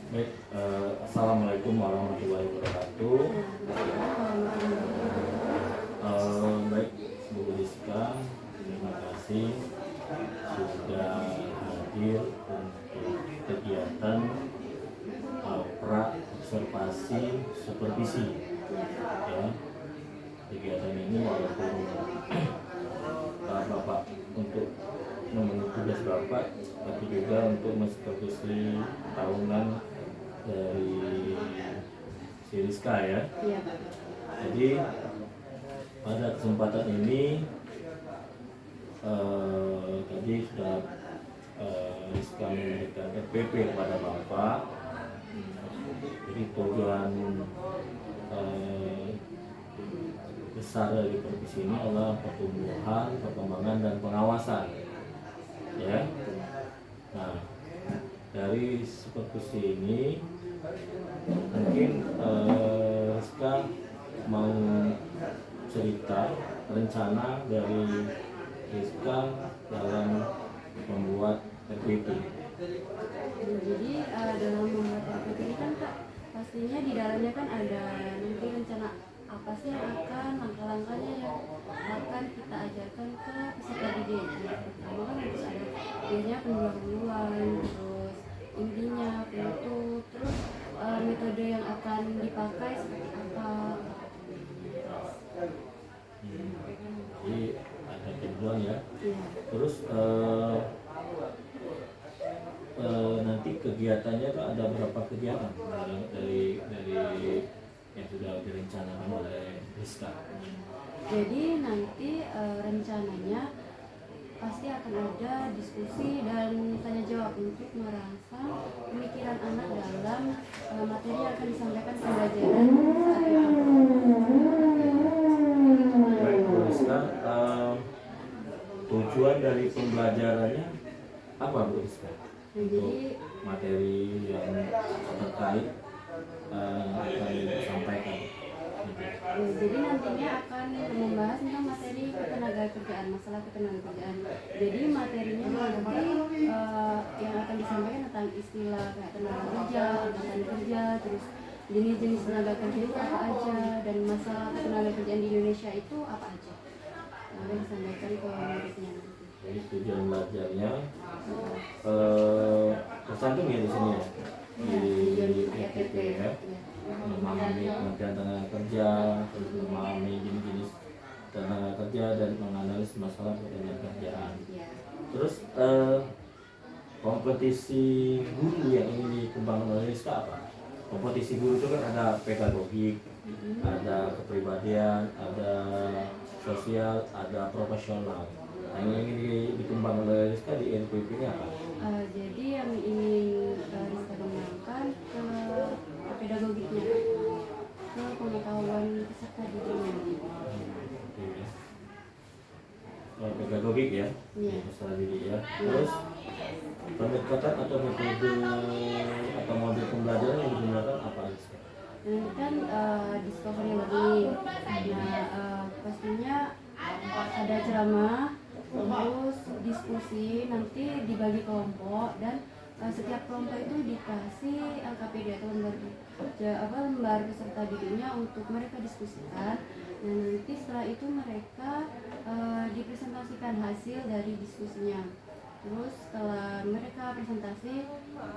Baik, Assalamualaikum warahmatullahi wabarakatuh. Baik, Bu Rizka, terima kasih sudah hadir untuk kegiatan pra observasi supervisi. Ya, kegiatan ini walaupun Bapak untuk memenuhi tugas Bapak, tapi juga untuk mensupervisi tahunan dari si Rizka ya. Iya. Jadi pada kesempatan ini tadi sudah Rizka memberikan FPP kepada Bapak. Jadi tujuan besar dari provisi ini adalah pertumbuhan, perkembangan dan pengawasan. Ya. Nah, dari supervisi ini mungkin Rizka mau cerita rencana dari Rizka dalam membuat RPP. Jadi dalam membuat RPP ini kan Kak, pastinya di dalamnya kan ada nanti rencana apa sih yang akan langkah-langkahnya yang akan kita ajarkan ke peserta didik. Pertama kan harus ada biasanya pendahuluan, terus intinya, penutup, terus metode yang akan dipakai seperti apa. Jadi ada pendahuluan ya. Iya. Terus nanti kegiatannya tuh ada berapa kegiatan dari yang sudah direncanakan oleh Rizka? Jadi nanti rencananya pasti akan ada diskusi dan tanya jawab untuk merangsang pemikiran anak dalam materi yang akan disampaikan pembelajaran saat itu. Baik, Bu Rizka, tujuan dari pembelajarannya apa, Bu Rizka? Untuk materi yang terkait akan disampaikan. Jadi nantinya akan membahas tentang materi ketenagakerjaan, masalah ketenagakerjaan. Jadi materinya nanti yang akan disampaikan tentang istilah kayak tenaga kerja, angkatan kerja, terus jenis-jenis tenaga kerja itu apa aja, dan masalah ketenaga kerjaan di Indonesia itu apa aja. Akan disampaikan ke muridnya nanti. Jadi tujuan belajarnya tercantum ya di sini ya, di EPP ya, memahami pengertian tenaga kerja, memahami jenis-jenis tenaga kerja dan menganalisis masalah ketenaga kerjaan. Terus kompetisi guru yang ingin dikembangkan oleh Rizka apa? Kompetisi guru itu kan ada pedagogik, ada kepribadian, ada sosial, ada profesional. Nah, yang ingin dikembangkan oleh Rizka di NPP-nya apa? Jadi yang ingin Rizka kembangkan ke pedagogiknya, ke pengetahuan peserta didiknya. Pedagogik ya, peserta didik ya. Terus pendekatan atau metode atau model pembelajaran yang digunakan apa Rizka? Nanti kan discovery learning. Nah, pastinya ada ceramah, terus diskusi, nanti dibagi kelompok, dan setiap kelompok itu dikasih LKPD atau lembar peserta didiknya untuk mereka diskusikan. Nah, nanti setelah itu mereka dipresentasikan hasil dari diskusinya. Terus setelah mereka presentasi,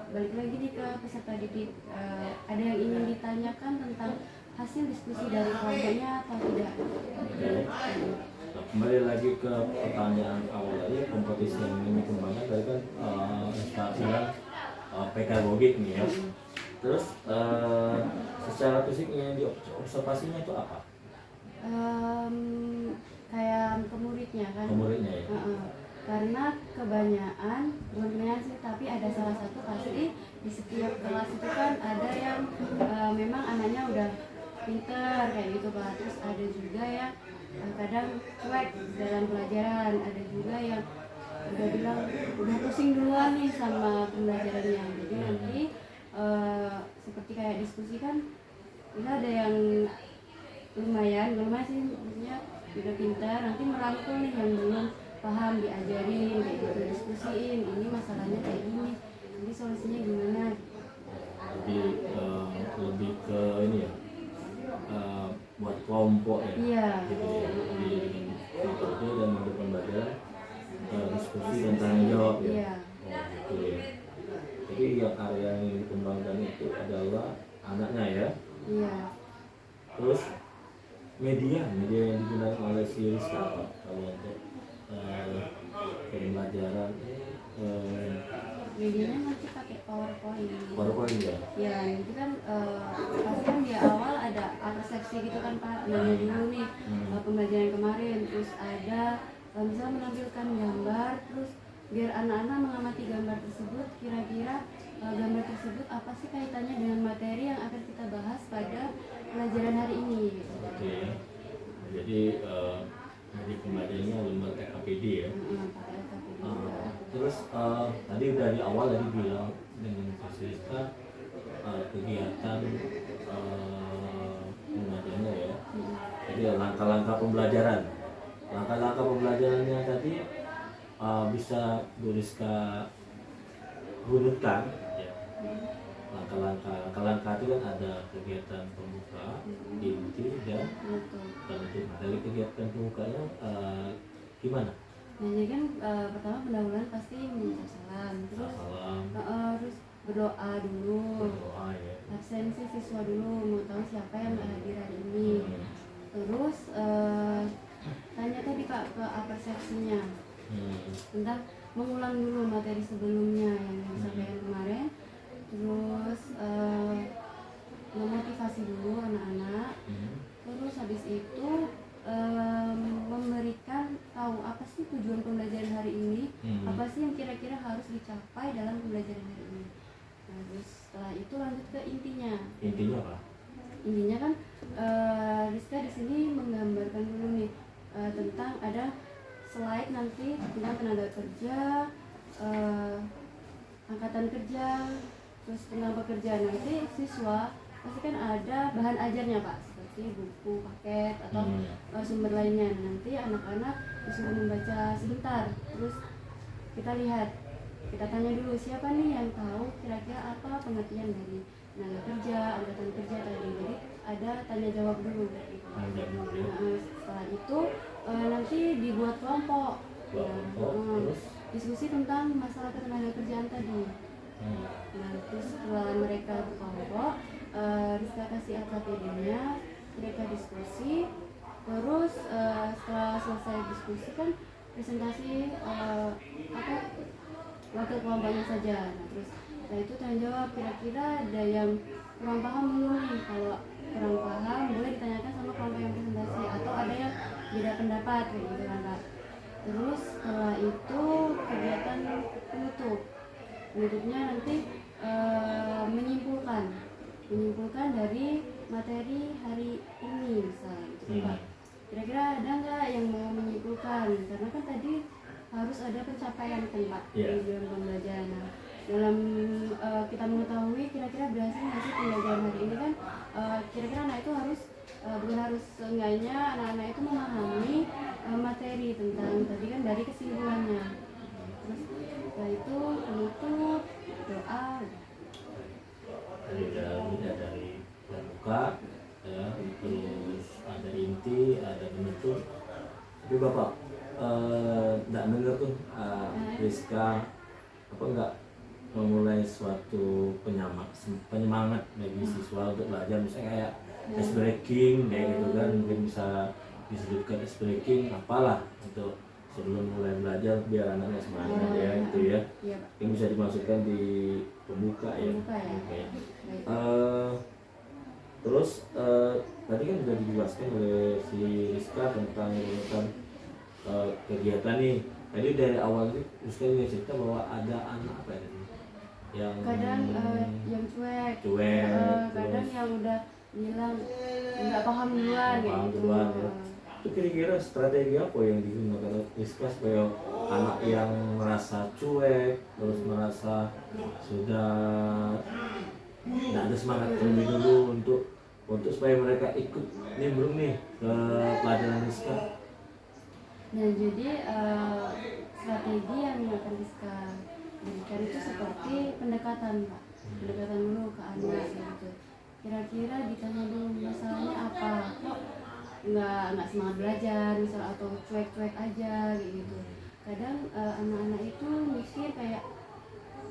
balik lagi ke peserta didik, ada yang ingin ditanyakan tentang hasil diskusi dari kelompoknya atau tidak. Nah, kembali lagi ke pertanyaan awal tadi, kompetisi yang ingin dikembangkan tadi kan Rizka bilang pedagogik nih ya. Terus secara fisik yang diobservasinya itu apa? Kayak ke muridnya kan. Ke muridnya ya. Karena bukan sih, tapi ada salah satu pasti di setiap kelas itu kan ada yang memang anaknya udah pinter kayak gitu Pak. Terus ada juga yang kadang cuek dalam pelajaran, ada juga yang udah bilang udah pusing duluan nih sama pembelajarannya. Jadi nanti seperti kayak diskusi kan, bisa ada yang lumayan sih, maksudnya udah pintar, nanti merangkul nih yang belum paham, diajarin kayak gitu, diskusiin ini masalahnya kayak gini, nanti solusinya gimana. Jadi lebih ke ini ya, buat kelompok ya, Iya. gitu ya. Jadi dengan metode dan mode pembelajaran, diskusi dan tanggung jawab ya. Iya. Oh gitu ya. Jadi yang area yang dikembangkan itu adalah anaknya ya. Iya. Terus media yang digunakan oleh si Rizka apa kalau untuk pembelajaran Medianya masih pakai PowerPoint. PowerPoint ya. Ya, itu kan pasti kan di awal ada persepsi gitu kan Pak. Nanya dulu nih pembelajaran kemarin, terus ada misalnya menampilkan gambar, terus biar anak-anak mengamati gambar tersebut, kira-kira gambar tersebut apa sih kaitannya dengan materi yang akan kita bahas pada pelajaran hari ini gitu. Oke. Jadi pembelajarannya lomba TKPD ya. Pakai LKPD. Terus tadi udah di awal tadi bilang dengan Rizka kegiatan pembelajarannya ya. Jadi langkah-langkah pembelajaran. Langkah-langkah pembelajarannya tadi bisa Bu Rizka runutkan ya. Langkah-langkah itu kan ada kegiatan pembuka, inti dan penutup. Dari kegiatan pembukanya gimana? Nah, jadi kan pertama pendahuluan pasti mengucap salam, terus terus berdoa dulu, Berdoa ya. absensi siswa dulu, mau tahu siapa yang nggak hadir hari ini. Terus tanya tadi Pak ke persepsinya tentang mengulang dulu materi sebelumnya yang disampaikan kemarin. Terus memotivasi dulu anak-anak. Terus habis itu memberikan tahu apa sih tujuan pembelajaran hari ini, apa sih yang kira-kira harus dicapai dalam pembelajaran hari ini. Nah, terus setelah itu lanjut ke intinya. Intinya apa? Intinya kan Rizka di sini menggambarkan dulu nih tentang ada slide nanti tentang tenaga kerja, angkatan kerja, terus tentang pekerjaan. Nanti siswa pasti kan ada bahan ajarnya Pak, seperti buku, paket, atau sumber lainnya. Nanti anak-anak disuruh membaca sebentar, terus kita lihat, kita tanya dulu siapa nih yang tahu kira-kira apa pengertian dari tenaga kerja, angkatan kerja tadi. Jadi ada tanya jawab dulu gitu. Setelah itu nanti dibuat kelompok. Diskusi tentang masalah ketenaga kerjaan tadi. Nah, terus setelah mereka berkelompok, Rizka kasih LKPD-nya, mereka diskusi. Terus setelah selesai diskusi kan presentasi wakil kelompoknya saja. Nah, terus setelah itu tanya jawab, kira-kira ada yang kurang paham belum nih? Kalau kurang paham boleh ditanyakan sama kelompok yang presentasi, atau ada yang beda pendapat kayak gitu kan Kak. Terus setelah itu kegiatan penutupnya nanti menyimpulkan dari materi hari ini misalnya gitu Pak. Kira-kira ada nggak yang mau menyimpulkan, karena kan tadi harus ada pencapaian kan Pak di dalam pembelajaran. Nah, dalam kita mengetahui kira-kira berhasil nggak sih pembelajaran hari ini kan, kira-kira anak itu harus bukan harus, seenggaknya anak-anak itu memahami materi tentang tadi kan dari kesimpulannya. Terus setelah itu penutup, doa. Dari pembuka ya, terus ada inti, ada penutup. Tapi Bapak enggak dengar tuh Rizka apa enggak memulai suatu penyemangat bagi siswa untuk belajar, misalnya kayak ice breaking kayak gitu kan, mungkin bisa disebutkan ice breaking apalah untuk sebelum mulai belajar biar anaknya semangat ya itu ya. Yang bisa dimasukkan di pembuka ya. Terus tadi kan sudah dijelaskan oleh si Rizka tentang kegiatan nih. Tadi dari awal itu Rizka juga cerita bahwa ada anak apa ya? Yang kadang yang cuek, kadang yang udah bilang nggak paham duluan gitu. Itu kira-kira strategi apa yang digunakan Rizka supaya anak yang merasa cuek terus merasa sudah tidak ada semangat terlebih dulu untuk supaya mereka ikut nimbrung nih ke pelajaran Rizka? Nah, jadi strategi yang akan Rizka berikan itu seperti pendekatan Pak. pendekatan dulu ke anak gitu. Kira-kira ditanya dulu masalahnya apa, kok nggak semangat belajar misal, atau cuek-cuek aja kayak gitu. Kadang anak-anak itu mikir kayak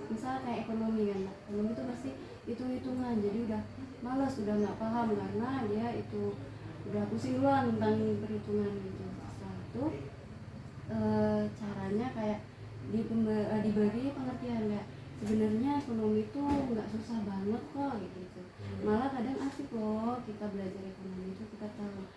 misal kayak ekonomi kan, ekonomi itu pasti hitung-hitungan, jadi udah malas, udah nggak paham karena dia itu udah pusing duluan tentang perhitungan gitu. Setelah itu caranya kayak diberi pengertian kayak sebenarnya ekonomi itu nggak susah banget kok gitu. Malah kadang asik loh kita belajar ekonomi itu, kita tahu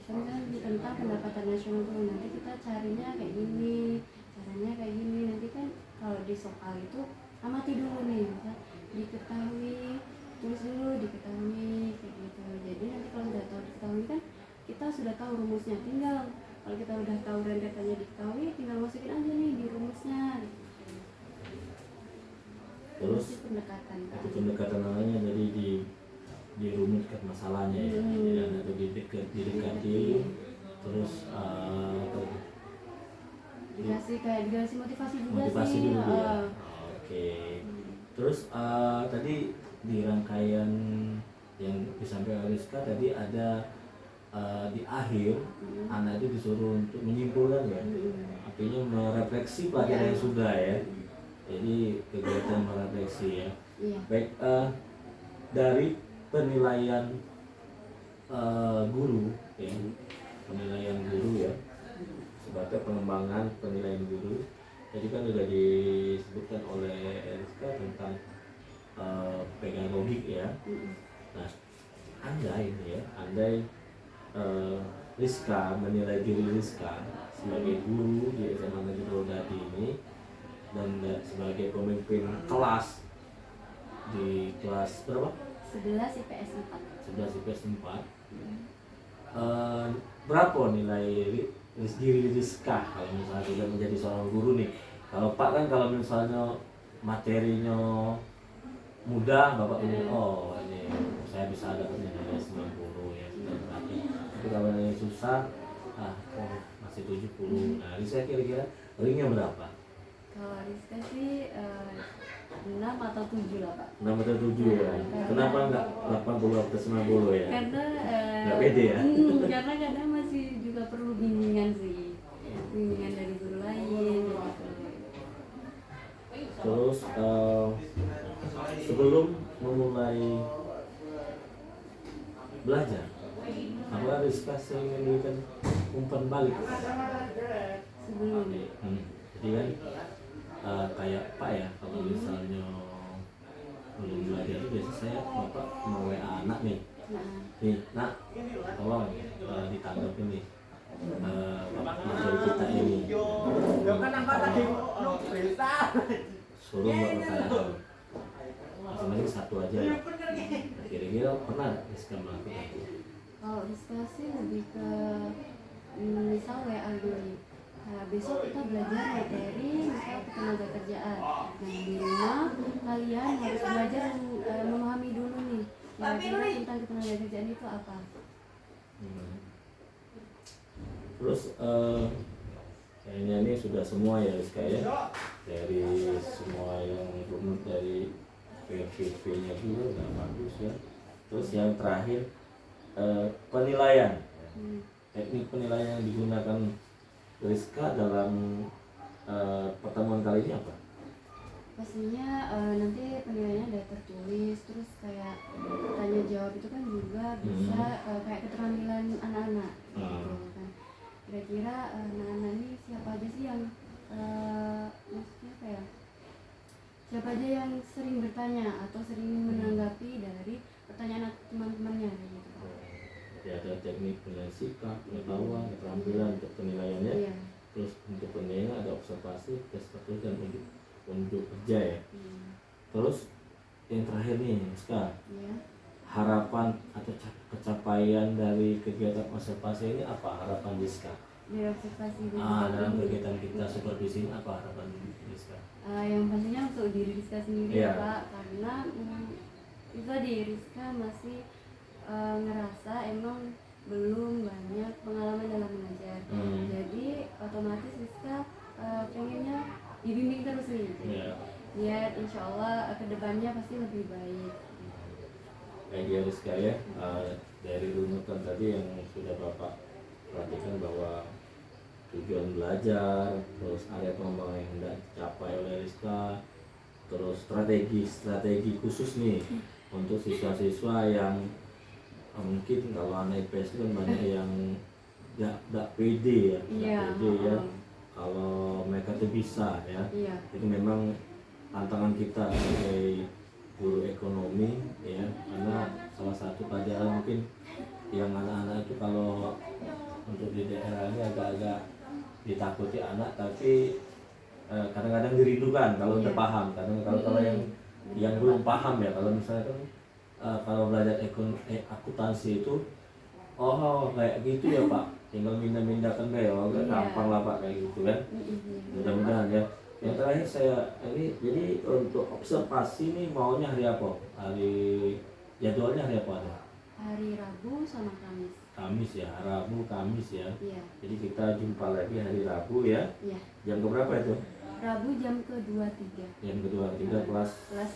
misalnya tentang pendapatan nasional tuh, nanti kita carinya kayak gini, caranya kayak gini. Nanti kan kalau di soal itu amati dulu nih, misal diketahui, tulis dulu diketahui kayak gitu. Jadi nanti kalau udah tahu diketahui kan kita sudah tahu rumusnya, tinggal kalau kita udah tahu rentetannya diketahui, tinggal masukin aja nih di rumusnya. Terus itu pendekatan kan. itu pendekatan namanya, jadi dirumuskan masalahnya ya, atau didekati, terus dikasih motivasi juga motivasi sih. dulu ya. Oke. Terus tadi di rangkaian yang disampaikan Rizka tadi ada di akhir anak itu disuruh untuk menyimpulkan ya, artinya merefleksi pelajaran yang sudah ya. Jadi kegiatan merefleksi ya. Iya. Baik, dari penilaian guru ya, penilaian guru ya, sebagai pengembangan penilaian guru. Jadi kan sudah disebutkan oleh Rizka tentang pedagogik ya. Nah, andai Rizka menilai diri Rizka sebagai guru di SMA Negeri Rodadi ini dan sebagai pemimpin kelas di kelas berapa? 11 IPS 4. 11 IPS 4. Berapa nilai diri Rizka kalau misalnya sudah menjadi seorang guru nih? Kalau Pak kan kalau misalnya materinya mudah, Bapak punya oh ini saya bisa dapatnya nilai 90 ya sudah berarti. Tapi kalau nilai susah, masih 70. Nah, Rizka kira-kira ringnya berapa? Kalau Rizka sih 6 atau 7 lah Pak. 6 atau 7 ya. Kenapa enggak 80 atau 90 ya? Karena Enggak pede ya? Karena kadang masih juga perlu bimbingan sih. Bimbingan dari guru lain gitu. Terus sebelum memulai belajar, apakah Rizka sering memberikan umpan balik? Sebelum Jadi kan kayak Pak ya, kalau misalnya belum belajar itu biasa saya Bapak mau WA anak nih, nak tolong ditanggapin nih materi kita ini. Suruh Mbak bertanya masing-masing satu aja ya. Kira-kira pernah Rizka melakukan itu? kalau Rizka sih lebih ke misal WA dulu. Nah, besok kita belajar materi misal ketenaga kerjaan. Nah, di rumah kalian harus belajar memahami dulu nih kira-kira tentang ketenaga kerjaan itu apa. Terus kayaknya ini sudah semua ya Rizka ya, dari semua yang dari PVP-nya juga udah bagus ya. Terus yang terakhir penilaian, teknik penilaian yang digunakan Rizka dalam pertemuan kali ini apa? Pastinya nanti penilaiannya ada tertulis, terus kayak tanya jawab itu kan juga bisa kayak keterampilan anak-anak gitu kan. Kira-kira anak-anak ini siapa aja sih yang maksudnya kayak siapa aja yang sering bertanya atau sering menanggapi dari pertanyaan teman-temannya gitu. Jadi ada teknik penilaian sikap, pengetahuan, keterampilan untuk penilaiannya. Iya. Terus untuk penilaian ada observasi, tes tertulis dan unjuk kerja ya. Terus yang terakhir nih Rizka, harapan atau capaian dari kegiatan observasi ini apa harapan Rizka? Dari observasi dalam kegiatan kita supervisi ini apa harapan Rizka? Yang pastinya untuk diri Rizka sendiri ya Pak, karena itu di Rizka masih ngerasa emang belum banyak pengalaman dalam mengajar. Jadi otomatis Rizka pengennya dibimbing terus nih. biar insya Allah kedepannya pasti lebih baik. Kayak dia Rizka ya, dari runutan tadi yang sudah Bapak perhatikan bahwa tujuan belajar, terus area pengembangan yang hendak dicapai oleh Rizka, terus strategi khusus nih untuk siswa-siswa yang mungkin kalau anak IPS itu kan banyak yang nggak pede ya, Iya, nggak pede ya. Kalau mereka tuh bisa ya, iya, itu memang tantangan kita sebagai guru ekonomi ya, karena salah satu pelajaran mungkin yang anak-anak itu kalau untuk di daerah ini agak-agak ditakuti anak, tapi kadang-kadang dirindukan kalau udah Iya. paham. Kadang kalau yang belum paham ya, kalau misalnya kan kalau belajar akuntansi itu, oh kayak gitu ya Pak, tinggal mindah-mindahkan kayak Iya. gampang lah Pak kayak gitu kan. Mudah-mudahan ya. Yang terakhir saya ini, jadi untuk observasi nih maunya hari apa? Jadwalnya hari apa ada? Hari Rabu sama Kamis. Kamis ya, Rabu, Kamis ya. Iya, Jadi kita jumpa lagi hari Rabu ya. iya. Jam berapa itu? Rabu jam ke-23. Jam kedua, tiga kelas Kelas